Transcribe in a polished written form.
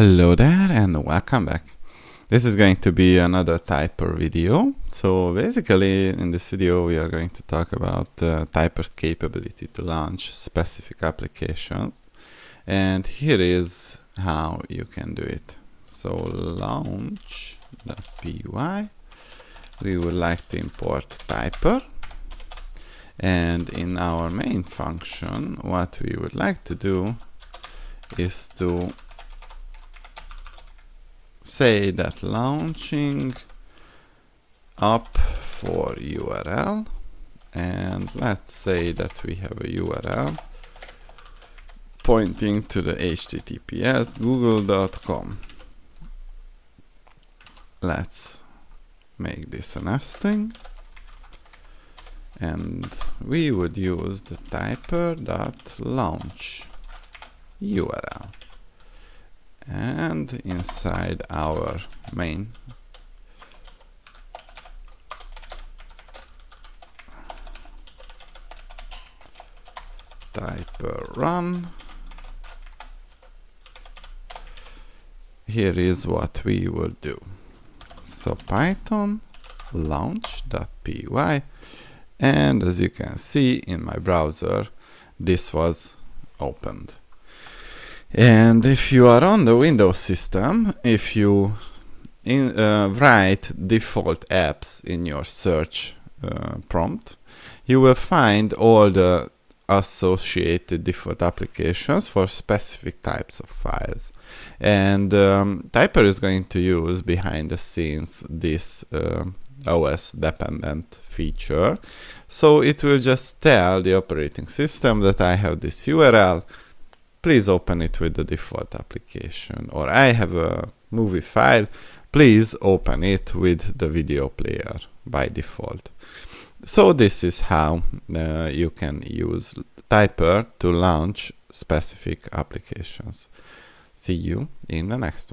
Hello there and welcome back. This is going to be another Typer video. So basically in this video we are going to talk about Typer's capability to launch specific applications, and here is how you can do it. So launch.py, we would like to import Typer, and in our main function what we would like to do is to say that launching up for URL, and let's say that we have a URL pointing to the https google.com. Let's make this an f-string, and we would use the typer.launch URL. And inside our main Typer run, here is what we will do. So Python launch.py, and as you can see in my browser this was opened. And if you are on the Windows system, if you write default apps in your search prompt, you will find all the associated default applications for specific types of files. And Typer is going to use behind the scenes this OS dependent feature. So it will just tell the operating system that I have this URL, please open it with the default application, or I have a movie file, please open it with the video player by default. So this is how you can use Typer to launch specific applications. See you in the next one.